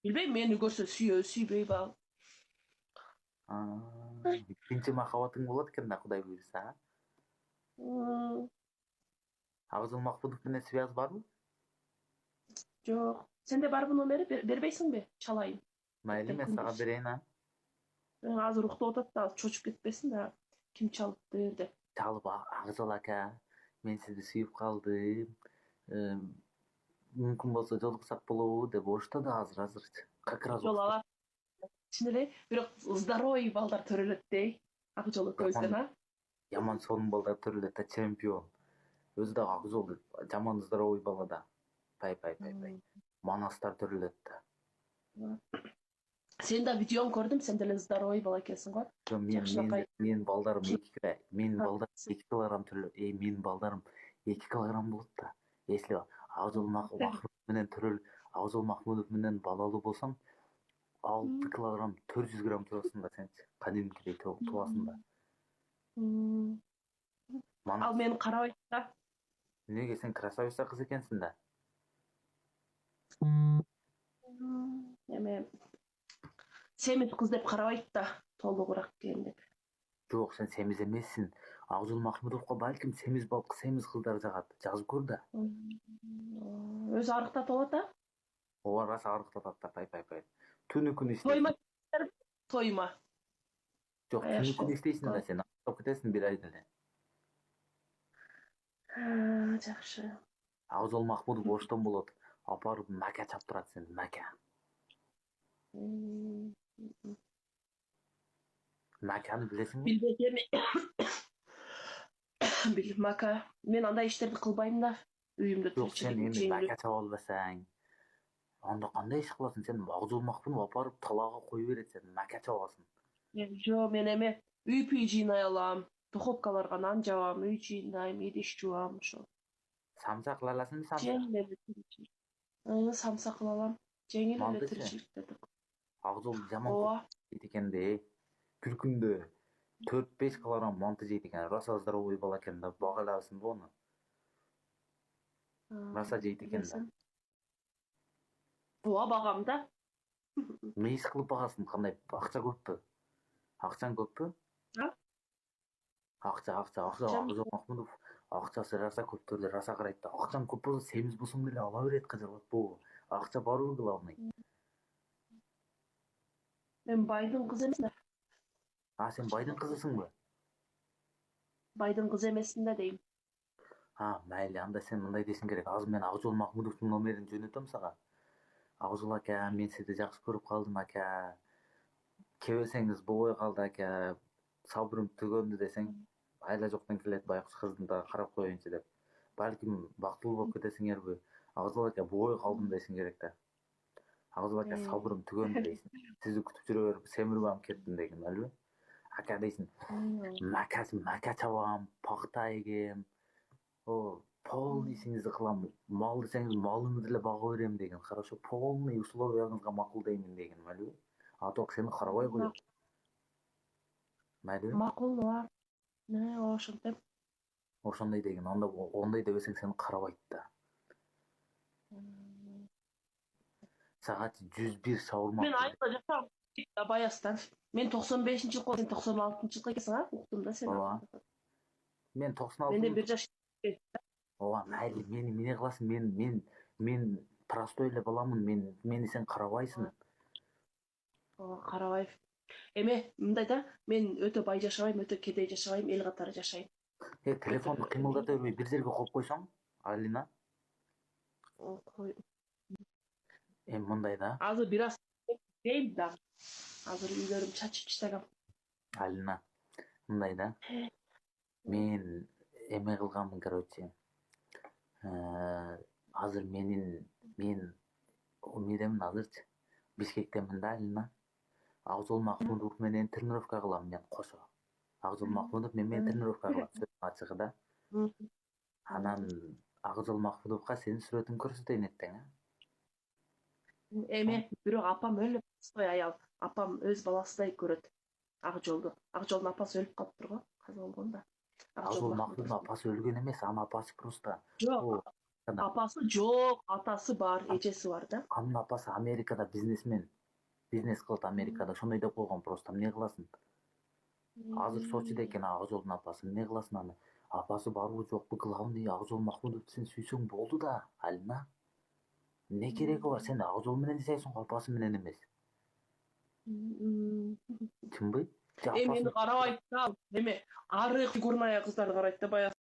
Билбейм, мени көрсө сүйбөй багы. Экинчи махабатың болот экен да, Кудай буйруса. Агзыл Махмудов менен связь барбы? Жок. Сенде барбы номери? Бербейсиңби? Чалайын. Майли, Эртең мен сага күндүз. берейин, а? Азыр уктап атат да, чочуп кетпесин да. Ким чалыптыр деп. Чалып, Агзал ака, мен сизди сүйүп калдым. Мүмкүн болсо жолуксак болобу деп оштоду азырчы. Как раз Жол уктап. алат. Чын эле. Бирок здоровый балдар төрөлөт дей. Ак жол Жаман, экөөбүздөн, а? жаман сонун балдар төрөлөт да, чемпион. Өзү дагы Акжол жаман здоровый бала да. Пай. Манастар төрөлөт да. Сен да видеоң көрдүм, сен деле здоровый бала экенсиң го. Жо, Жакшынакай. менин балдарым 2 килограмм болот да. Если Махмудов менен Акжол Махмудов менен балалуу болсоң, 6 килограмм 400 грамм турасың да сенчи. Кадимкидей тубасың да. Ал Манас. мени карабайт да. Неге, сен красавица кыз экенсиң да. Эме семиз кыз деп карабайт да. Толугураак экен деп. Жок, сен семиз эмессиң. Акжол Махмудовго балким семиз кыздар жагат. Жазып көр да. Өзү арыктатып алат, а? Ооба, раса арыктатат да, пай. Түнү күн Тойма. иштейсиң. Тойма. Жок, түнү Аяшко. күн иштейсиң да сен. Аптап кетесиң бир айда эле. Жакшы. Акжол Махмудов оштон болот. Апарып мака чаптырат сени, мака. Маканы билесиңби? Билбейм. Мака. Мен андай иштерди кылбайм да. Үйүмдө Жок, сен тиричилигим эми жеңил. мака чаба албасаң, анда кандай иш кыласың? Сен Акжол Махмудов апарып талаага кое берет, сен мака чабасың. Мен эме үй пүй жыйнай алам. Духовкаларга нан жабам, үй жыйнайм, идиш жууам ошо. Самса кыла аласыңбы, самса? Жеңил эле тиричилик. Самса кыла алам. Жеңил эле Мантычы? тиричилик дедик. Акжол жаман көп Ооба. жейт экен да. Бир күндө 4-5 килограмм манты жейт экен. Раса здоровый бала экен да. Бага аласыңбы ону? Раса жейт экен да. Билесем. Ооба, багам да. Мейис кылып багасың, кандай акча көппү? Акчаң көппү? А? Акча, Акчам. Акжол Махмудов акчасы раса көптөрдү раса карайт да. Акчаң көп болсо семиз болсоң деле ала берет, кыжыгып. Акча барбы главный? Мен байдын кызы эмесмин да. Сен байдын кызысыңбы? Байдын кызы эмесмин да дейм. Майли, анда сен мындай десең керек. Азыр мен Акжол Махмудовдун номерин жөнөтөм сага. Акжол ака, мен сизди жакшы көрүп калдым ака. Кебесеңиз болбой калды ака. Сабырым түгөндү десең, айла жоктон келет байкуш кыздын да карап коеюнчу деп. Балким бактылуу болуп кетесиңерби? Акжол ака, болбой калдым десең керек да. Акжол ака, сабырым түгөндү дейсиң. Сизди күтүп жүрө берип семирип алып кеттим деген, албы? Ака дейсиң, мака чабам, пахта эгем, полный ишиңизди кылам, мал десеңиз малыңызды деле бага берем деген. Хорошо, полный условияңызга макулдаймын деген, албы? А то сени карабай коет. Майдыбы? Макул, ооба. Ошентем. Ошондой деген, анда ондой дебесең сени карабайт да. Сага 101 шаурма Мен алып келет. айылда жашагам. Баястан. Мен 95-жылкы, сен 96-жылкы экенсиң, а? Уктум да сени. Ооба. Мен Менден 96. бир жаш. Ооба, майли, мени эмне кыласың? Мен простой эле баламын. Мени сен карабайсың. Карабаев. Эме, мындай да, мен өтө бай жашабайм, өтө кедей жашабайм, эл катары жашайм. Өтө Телефонду кыймылдата бербей бир жерге коюп койсоң, Алина. Мындай да. Азыр бир аз дейм да. Азыр үйлөрүм чачып таштагам. Алина, мындай да. Мен эме кылганмын, короче. Азыр мен эмнедемин азырчы? Бишкектемин да, Алина. Акжол Махмудов менен тренировка кылам мен кошо. Акжол Махмудов менен тренировка кылат, сөздүн ачыгы да. Анан Акжол Махмудовго сенин сүрөтүңдү көрсөтөйүн эртең, а? Эме, бирок апам өлүп калды аял. Апам өз баласыдай көрөт Акжолду. Акжолдун апасы өлүп калыптыр го, каза болгондо. Акжол Акжол Махмудовдун Махмудовдун. апасы өлгөн эмес, анын апасы просто. Жок, Апасы жоқ, атасы бар, эжеси бар да. Анын апасы Америкада бизнесмен. Бизнес кылат Америкада. Ошондой деп койгон просто. Эмне кыласың? Азыр Сочиде экен Ак Жолдун апасы. Эмне кыласың аны? Апасы барбы жокпу? Главный Ак Жол Махмудовду сен сүйсөң болду да, Алина. Эмне кереги бар? Сен Ак Жол менен жашайсың, апасы менен эмес. Чынбы? Же Мени апасын карабайт да, эме арык фигурная кыздарды карайт да, баягы